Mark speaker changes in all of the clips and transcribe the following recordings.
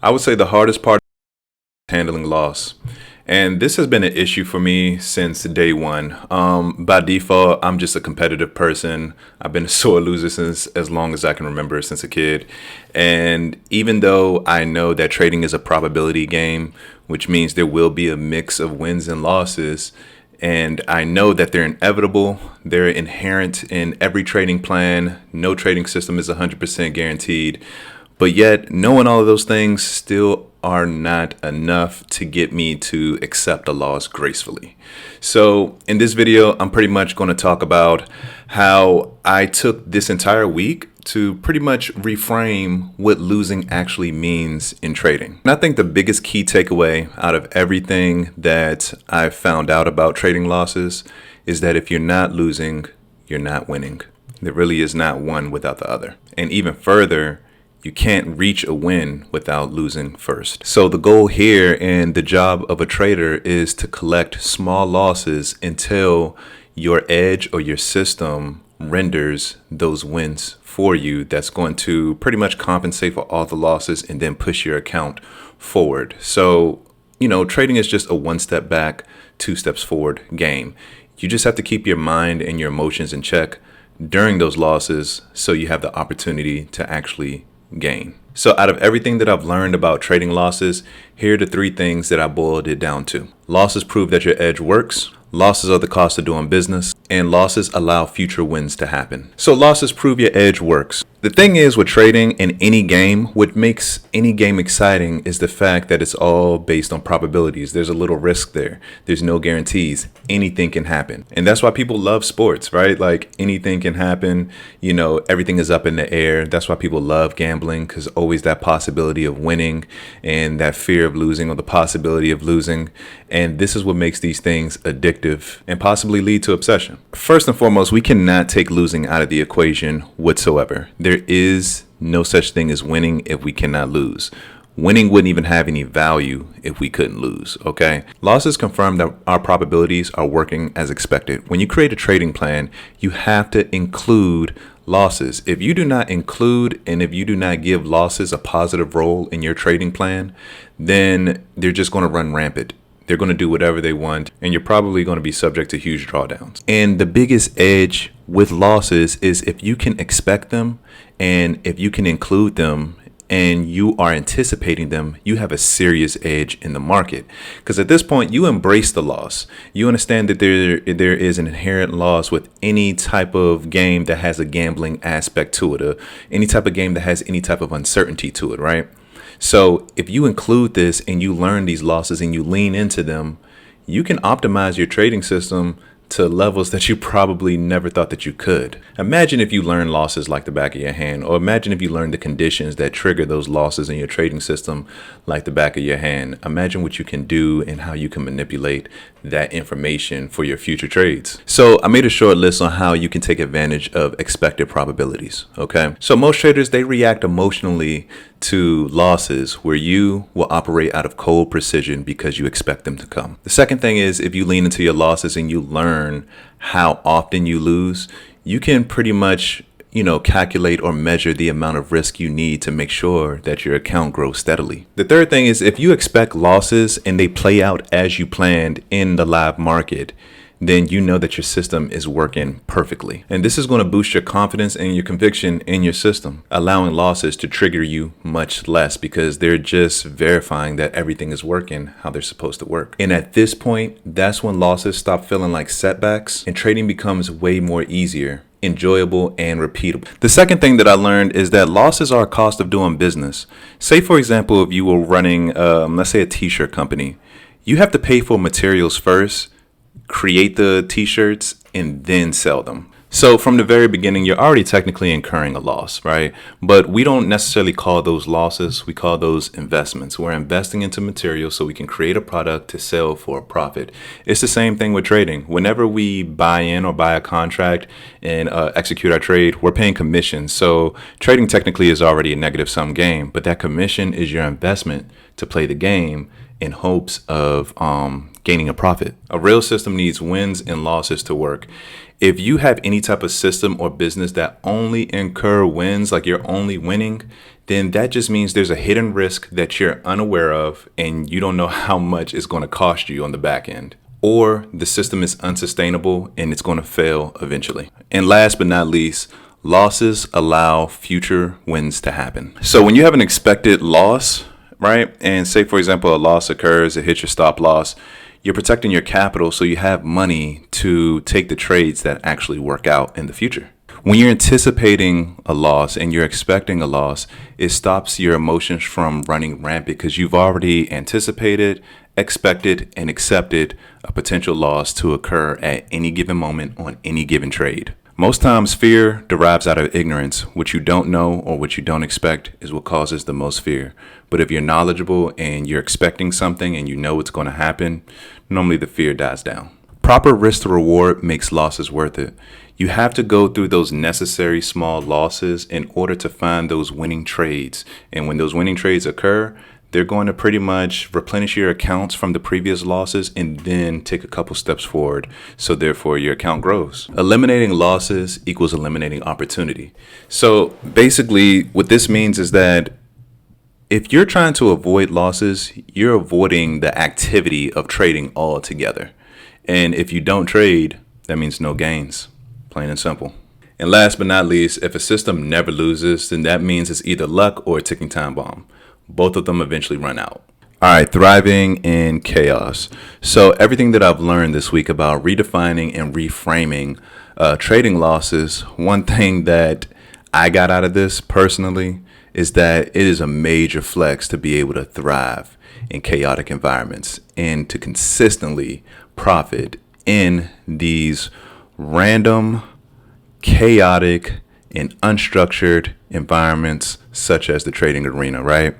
Speaker 1: I would say the hardest part is handling loss. And this has been an issue for me since day one. By default, I'm just a competitive person. I've been a sore loser since as long as I can remember, since a kid. And even though I know that trading is a probability game, which means there will be a mix of wins and losses, and I know that they're inevitable, they're inherent in every trading plan. No trading system is 100% guaranteed. But yet, knowing all of those things still are not enough to get me to accept a loss gracefully. So in this video, I'm pretty much going to talk about how I took this entire week to pretty much reframe what losing actually means in trading. And I think the biggest key takeaway out of everything that I've found out about trading losses is that if you're not losing, you're not winning. There really is not one without the other. And even further, you can't reach a win without losing first. So the goal here and the job of a trader is to collect small losses until your edge or your system renders those wins for you. That's going to pretty much compensate for all the losses and then push your account forward. So, trading is just a one step back, two steps forward game. You just have to keep your mind and your emotions in check during those losses so you have the opportunity to actually gain. So out of everything that I've learned about trading losses, here are the three things that I boiled it down to. Losses prove that your edge works. Losses are the cost of doing business, and losses allow future wins to happen. So losses prove your edge works. The thing is with trading in any game, what makes any game exciting is the fact that it's all based on probabilities. There's a little risk there. There's no guarantees. Anything can happen. And that's why people love sports, right? Like anything can happen. Everything is up in the air. That's why people love gambling, because always that possibility of winning and that fear of losing or the possibility of losing. And this is what makes these things addictive and possibly lead to obsession. First and foremost, we cannot take losing out of the equation whatsoever. There is no such thing as winning if we cannot lose. Winning wouldn't even have any value if we couldn't lose, okay? Losses confirm that our probabilities are working as expected. When you create a trading plan, you have to include losses. If you do not include and if you do not give losses a positive role in your trading plan, then they're just going to run rampant. They're going to do whatever they want, and you're probably going to be subject to huge drawdowns. And the biggest edge with losses is if you can expect them and if you can include them and you are anticipating them, you have a serious edge in the market. Because at this point, you embrace the loss. You understand that there is an inherent loss with any type of game that has a gambling aspect to it, any type of game that has any type of uncertainty to it, right? So if you include this and you learn these losses and you lean into them, you can optimize your trading system to levels that you probably never thought that you could. Imagine if you learn losses like the back of your hand, or imagine if you learn the conditions that trigger those losses in your trading system like the back of your hand. Imagine what you can do and how you can manipulate that information for your future trades. So I made a short list on how you can take advantage of expected probabilities, okay? So most traders, they react emotionally to losses where you will operate out of cold precision because you expect them to come. The second thing is if you lean into your losses and you learn how often you lose, you can pretty much calculate or measure the amount of risk you need to make sure that your account grows steadily. The third thing is if you expect losses and they play out as you planned in the live market, then you know that your system is working perfectly. And this is going to boost your confidence and your conviction in your system, allowing losses to trigger you much less because they're just verifying that everything is working how they're supposed to work. And at this point, that's when losses stop feeling like setbacks and trading becomes way more easier, enjoyable, and repeatable. The second thing that I learned is that losses are a cost of doing business. Say, for example, if you were running, let's say a t-shirt company, you have to pay for materials first, create the t-shirts, and then sell them. So from the very beginning, you're already technically incurring a loss, right? But we don't necessarily call those losses. We call those investments. We're investing into materials so we can create a product to sell for a profit. It's the same thing with trading. Whenever we buy in or buy a contract and execute our trade, we're paying commissions. So trading technically is already a negative sum game, but that commission is your investment to play the game in hopes of gaining a profit. A real system needs wins and losses to work. If you have any type of system or business that only incur wins, like you're only winning, then that just means there's a hidden risk that you're unaware of and you don't know how much it's going to cost you on the back end. Or the system is unsustainable and it's going to fail eventually. And last but not least, losses allow future wins to happen. So when you have an expected loss, right? And say, for example, a loss occurs, it hits your stop loss. You're protecting your capital so you have money to take the trades that actually work out in the future. When you're anticipating a loss and you're expecting a loss, it stops your emotions from running rampant because you've already anticipated, expected, and accepted a potential loss to occur at any given moment on any given trade. Most times fear derives out of ignorance. What you don't know or what you don't expect is what causes the most fear. But if you're knowledgeable and you're expecting something and you know it's going to happen, normally the fear dies down. Proper risk to reward makes losses worth it. You have to go through those necessary small losses in order to find those winning trades. And when those winning trades occur, they're going to pretty much replenish your accounts from the previous losses and then take a couple steps forward. So therefore your account grows. Eliminating losses equals eliminating opportunity. So basically what this means is that if you're trying to avoid losses, you're avoiding the activity of trading altogether. And if you don't trade, that means no gains, plain and simple. And last but not least, if a system never loses, then that means it's either luck or a ticking time bomb. Both of them eventually run out. All right, thriving in chaos. So everything that I've learned this week about redefining and reframing trading losses, one thing that I got out of this personally is that it is a major flex to be able to thrive in chaotic environments and to consistently profit in these random, chaotic, and unstructured environments such as the trading arena, right?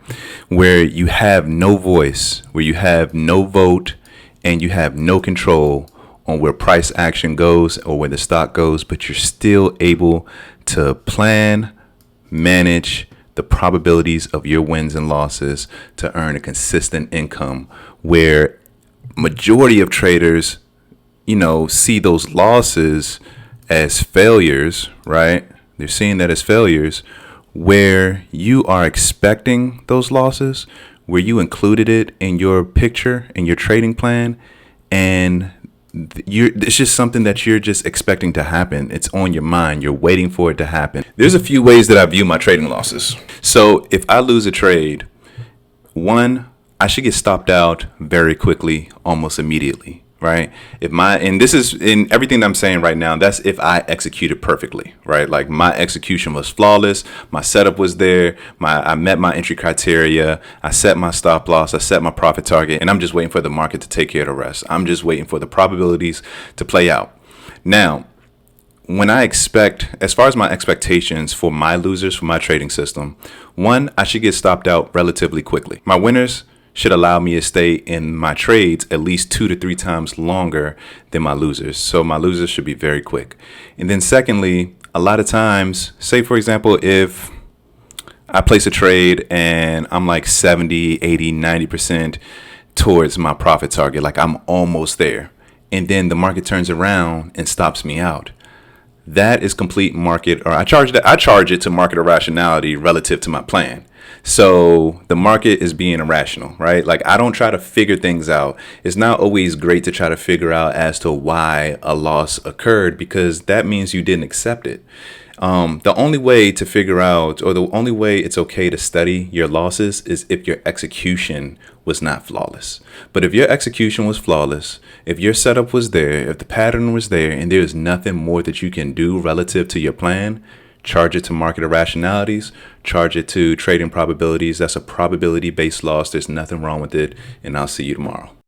Speaker 1: Where you have no voice, where you have no vote, and you have no control on where price action goes or where the stock goes, but you're still able to plan, manage the probabilities of your wins and losses to earn a consistent income, where majority of traders, see those losses as failures, right? They're seeing that as failures, where you are expecting those losses, where you included it in your picture, in your trading plan, and it's just something that you're just expecting to happen. It's on your mind. You're waiting for it to happen. There's a few ways that I view my trading losses. So if I lose a trade, one, I should get stopped out very quickly, almost immediately. Right. And this is in everything that I'm saying right now, that's if I executed perfectly, right? Like my execution was flawless. My setup was there. I met my entry criteria. I set my stop loss. I set my profit target, and I'm just waiting for the market to take care of the rest. I'm just waiting for the probabilities to play out. Now, when I expect, as far as my expectations for my losers, for my trading system, one, I should get stopped out relatively quickly. My winners should allow me to stay in my trades at least 2 to 3 times longer than my losers. So my losers should be very quick. And then secondly, a lot of times, say for example, if I place a trade and I'm like 70, 80, 90% towards my profit target, like I'm almost there, and then the market turns around and stops me out. That is complete market, or I charge it to market irrationality relative to my plan. So the market is being irrational, right? Like I don't try to figure things out. It's not always great to try to figure out as to why a loss occurred, because that means you didn't accept it. The only way to figure out, or the only way it's okay to study your losses, is if your execution was not flawless. But if your execution was flawless, if your setup was there, if the pattern was there, and there's nothing more that you can do relative to your plan, charge it to market irrationalities, charge it to trading probabilities. That's a probability-based loss. There's nothing wrong with it, and I'll see you tomorrow.